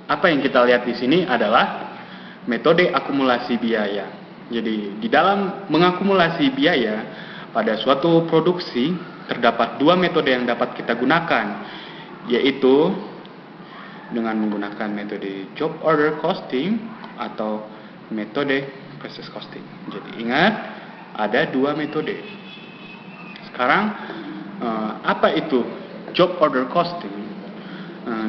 apa yang kita lihat di sini adalah metode akumulasi biaya. Jadi di dalam mengakumulasi biaya pada suatu produksi terdapat dua metode yang dapat kita gunakan, yaitu dengan menggunakan metode job order costing atau metode process costing. Jadi ingat, ada dua metode. Sekarang apa itu job order costing?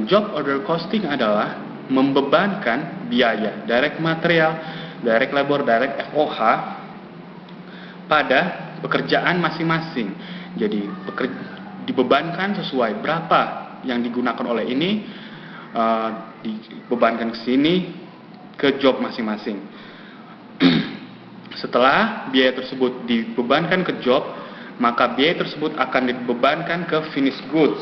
Job order costing adalah membebankan biaya direct material, direct labor, direct FOH pada pekerjaan masing-masing. Jadi dibebankan sesuai berapa yang digunakan oleh ini, dibebankan ke sini ke job masing-masing. Setelah biaya tersebut dibebankan ke job, maka biaya tersebut akan dibebankan ke finished goods.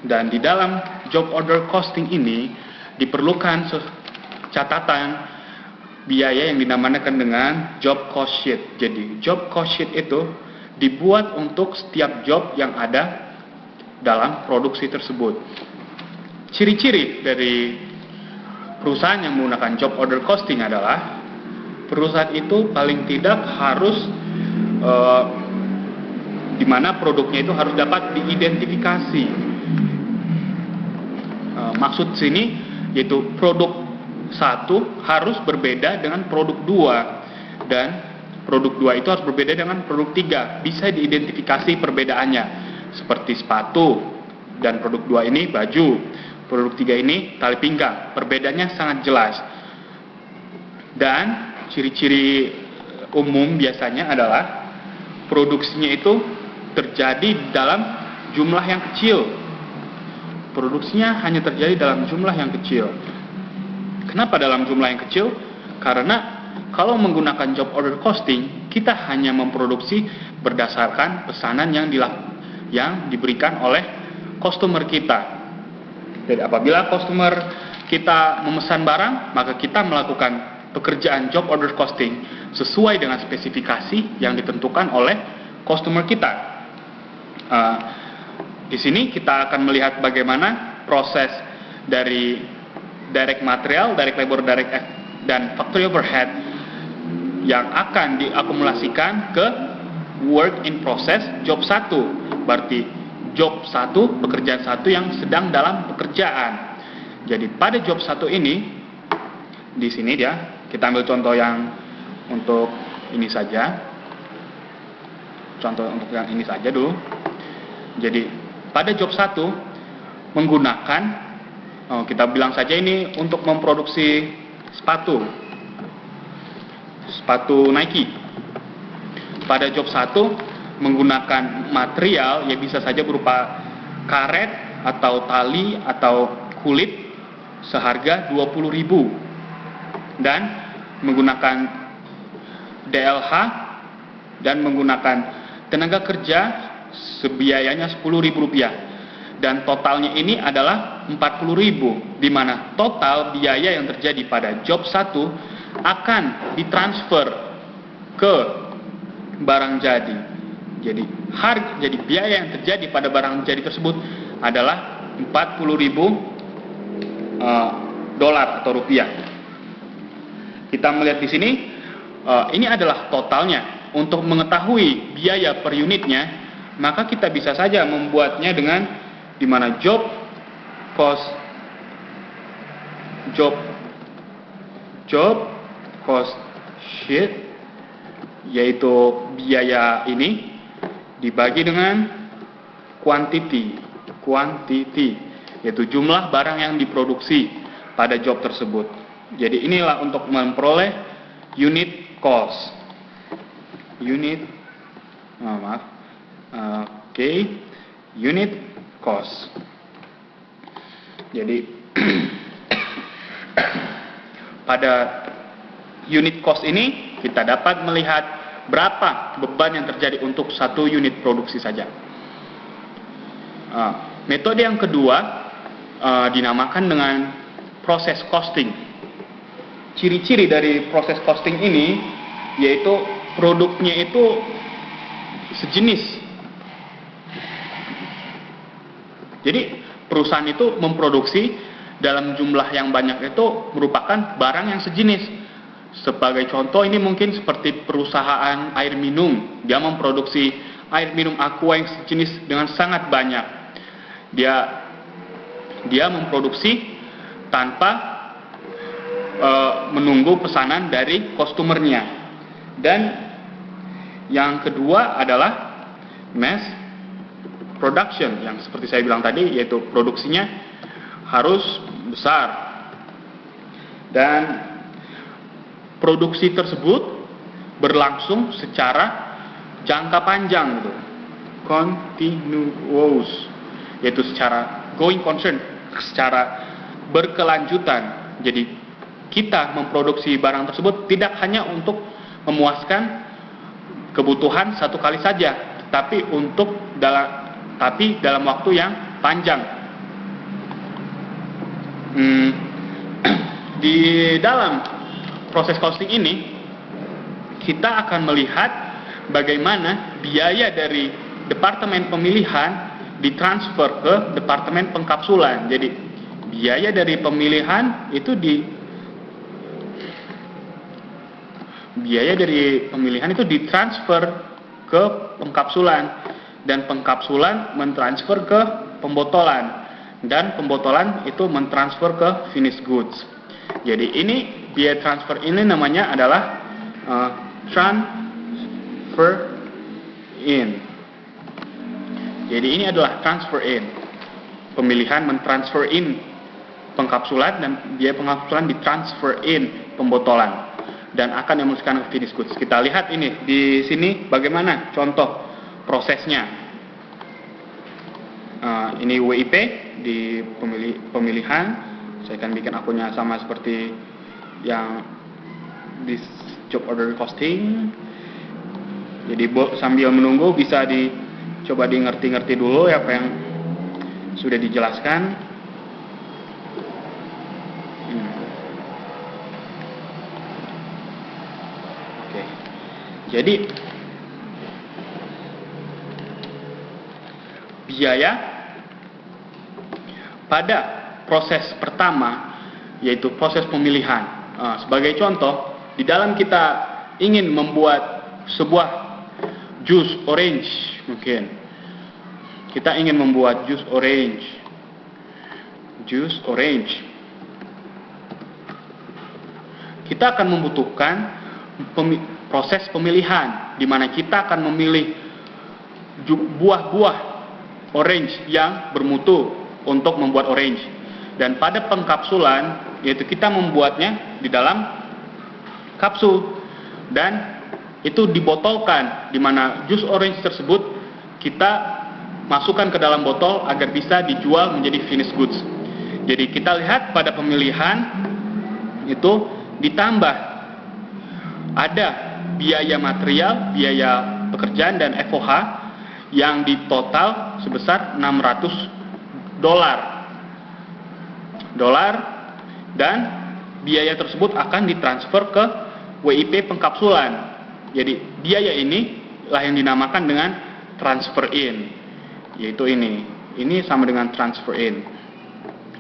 Dan di dalam job order costing ini diperlukan catatan biaya yang dinamakan dengan job cost sheet. Jadi job cost sheet itu dibuat untuk setiap job yang ada dalam produksi tersebut. Ciri-ciri dari perusahaan yang menggunakan job order costing adalah perusahaan itu paling tidak harus di mana produknya itu harus dapat diidentifikasi. Maksud sini yaitu produk 1 harus berbeda dengan produk 2, dan produk 2 itu harus berbeda dengan produk 3. Bisa diidentifikasi perbedaannya, seperti sepatu dan produk 2 ini baju, produk 3 ini tali pinggang. Perbedaannya sangat jelas. Dan ciri-ciri umum biasanya adalah produksinya itu terjadi dalam jumlah yang kecil. Produksinya hanya terjadi dalam jumlah yang kecil. Kenapa dalam jumlah yang kecil? Karena kalau menggunakan job order costing, kita hanya memproduksi berdasarkan pesanan yang diberikan oleh customer kita. Jadi apabila customer kita memesan barang, maka kita melakukan pekerjaan job order costing sesuai dengan spesifikasi yang ditentukan oleh customer kita. Di sini kita akan melihat bagaimana proses dari direct material, direct labor, dan factory overhead yang akan diakumulasikan ke work in process job 1. Berarti job 1, pekerjaan 1 yang sedang dalam pekerjaan. Jadi pada job 1 ini, di sini dia, kita ambil contoh yang untuk ini saja. Contoh untuk yang ini saja dulu. Jadi pada job 1 menggunakan, kita bilang saja ini untuk memproduksi sepatu Nike. Pada job 1 menggunakan material yang bisa saja berupa karet atau tali atau kulit seharga 20.000, dan menggunakan DLH dan menggunakan tenaga kerja sebiayanya Rp10.000, dan totalnya ini adalah Rp40.000, di mana total biaya yang terjadi pada job 1 akan ditransfer ke barang jadi. Jadi biaya yang terjadi pada barang jadi tersebut adalah $40.000 atau rupiah. Kita melihat di sini, ini adalah totalnya. Untuk mengetahui biaya per unitnya, maka kita bisa saja membuatnya dengan di mana job cost sheet, yaitu biaya ini dibagi dengan quantity, yaitu jumlah barang yang diproduksi pada job tersebut. Jadi inilah untuk memperoleh unit cost. Unit cost. Jadi pada unit cost ini kita dapat melihat berapa beban yang terjadi untuk satu unit produksi saja. Metode yang kedua dinamakan dengan proses costing. Ciri-ciri dari proses costing ini yaitu produknya itu sejenis. Jadi perusahaan itu memproduksi dalam jumlah yang banyak itu merupakan barang yang sejenis. Sebagai contoh, ini mungkin seperti perusahaan air minum. Dia memproduksi air minum aqua yang sejenis dengan sangat banyak. Dia memproduksi tanpa menunggu pesanan dari customernya. Dan yang kedua adalah mass production, yang seperti saya bilang tadi, yaitu produksinya harus besar dan produksi tersebut berlangsung secara jangka panjang, gitu, continuous, yaitu secara going concern, secara berkelanjutan. Jadi kita memproduksi barang tersebut tidak hanya untuk memuaskan kebutuhan satu kali saja, tapi dalam waktu yang panjang. Di dalam proses costing ini kita akan melihat bagaimana biaya dari departemen pemilihan ditransfer ke departemen pengkapsulan. Jadi biaya dari pemilihan itu ditransfer ke pengkapsulan, dan pengkapsulan mentransfer ke pembotolan, dan pembotolan itu mentransfer ke finished goods. Jadi ini biaya transfer ini namanya adalah transfer in. Jadi ini adalah transfer in. Pemilihan mentransfer in pengkapsulan, dan biaya pengkapsulan ditransfer in pembotolan, dan akan dimasukkan ke finished goods. Kita lihat ini di sini bagaimana contoh prosesnya. Ini WIP di pemilihan. Saya akan bikin akunnya sama seperti yang di job order costing. Jadi sambil menunggu bisa dicoba ngerti dulu apa yang sudah dijelaskan. Oke. Jadi biaya pada proses pertama, yaitu proses pemilihan. Sebagai contoh, di dalam kita ingin membuat sebuah jus orange, mungkin kita ingin membuat jus orange, kita akan membutuhkan proses pemilihan, di mana kita akan memilih buah-buah orange yang bermutu untuk membuat orange. Dan pada pengkapsulan, yaitu kita membuatnya di dalam kapsul, dan itu dibotolkan, di mana jus orange tersebut kita masukkan ke dalam botol agar bisa dijual menjadi finished goods. Jadi kita lihat pada pemilihan itu ditambah ada biaya material, biaya pekerjaan, dan FOH yang ditotal sebesar $600, dan biaya tersebut akan ditransfer ke WIP pengkapsulan. Jadi biaya ini lah yang dinamakan dengan transfer in, yaitu ini sama dengan transfer in.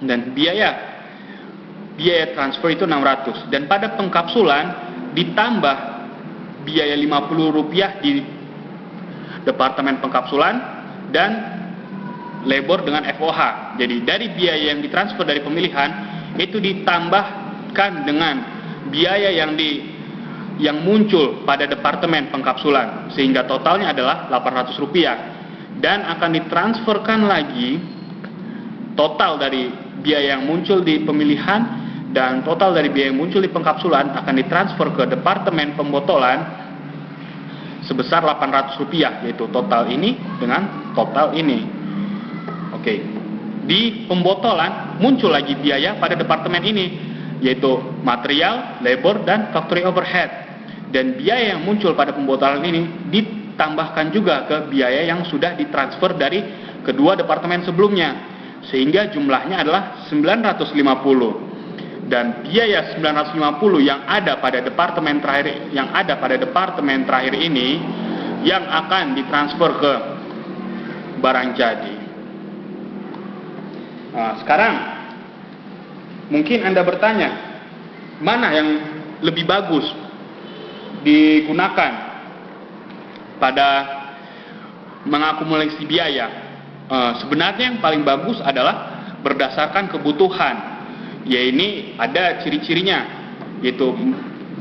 Dan biaya transfer itu 600, dan pada pengkapsulan ditambah biaya Rp50 di departemen pengkapsulan dan labor dengan FOH. Jadi dari biaya yang ditransfer dari pemilihan itu ditambahkan dengan biaya yang muncul pada departemen pengkapsulan, sehingga totalnya adalah Rp800, dan akan ditransferkan lagi total dari biaya yang muncul di pemilihan dan total dari biaya yang muncul di pengkapsulan akan ditransfer ke departemen pembotolan sebesar Rp800, yaitu total ini dengan total ini. Oke. Di pembotolan muncul lagi biaya pada departemen ini, yaitu material, labor, dan factory overhead. Dan biaya yang muncul pada pembotolan ini ditambahkan juga ke biaya yang sudah ditransfer dari kedua departemen sebelumnya, sehingga jumlahnya adalah 950. Dan biaya 950 yang ada pada departemen terakhir ini yang akan ditransfer ke barang jadi. Nah, sekarang Mungkin Anda bertanya, mana yang lebih bagus digunakan pada mengakumulasi biaya? Sebenarnya yang paling bagus adalah berdasarkan kebutuhan. Ya, ini ada ciri-cirinya, yaitu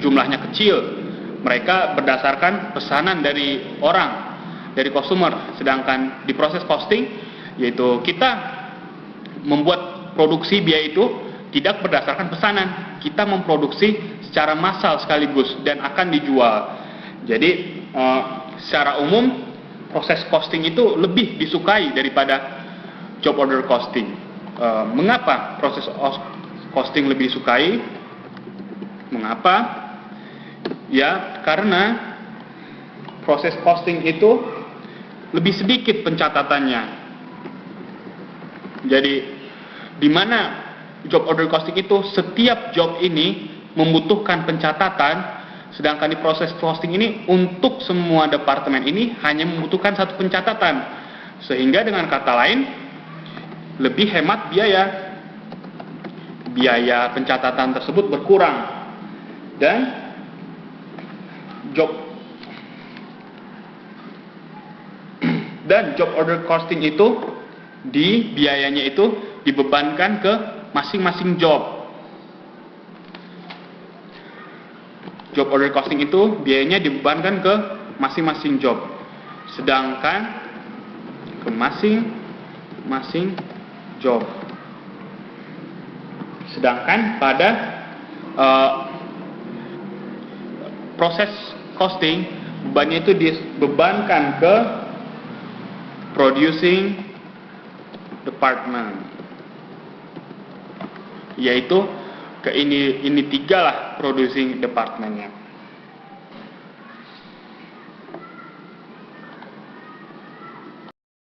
jumlahnya kecil. Mereka berdasarkan pesanan dari orang, dari customer. Sedangkan di proses costing, yaitu kita membuat produksi biaya itu tidak berdasarkan pesanan. Kita memproduksi secara massal sekaligus dan akan dijual. Jadi secara umum proses costing itu lebih disukai daripada job order costing. Mengapa proses costing lebih disukai? Mengapa? Ya, karena proses costing itu lebih sedikit pencatatannya. Jadi, di mana job order costing itu setiap job ini membutuhkan pencatatan, sedangkan di proses costing ini untuk semua departemen ini hanya membutuhkan satu pencatatan. Sehingga dengan kata lain, lebih hemat biaya. Biaya pencatatan tersebut berkurang. Dan job order costing itu biayanya itu dibebankan ke masing-masing job. Job order costing itu biayanya dibebankan ke masing-masing job. Sedangkan ke masing-masing job. Sedangkan pada proses costing, bebannya itu dibebankan ke producing department, yaitu ke ini tiga lah producing departmentnya.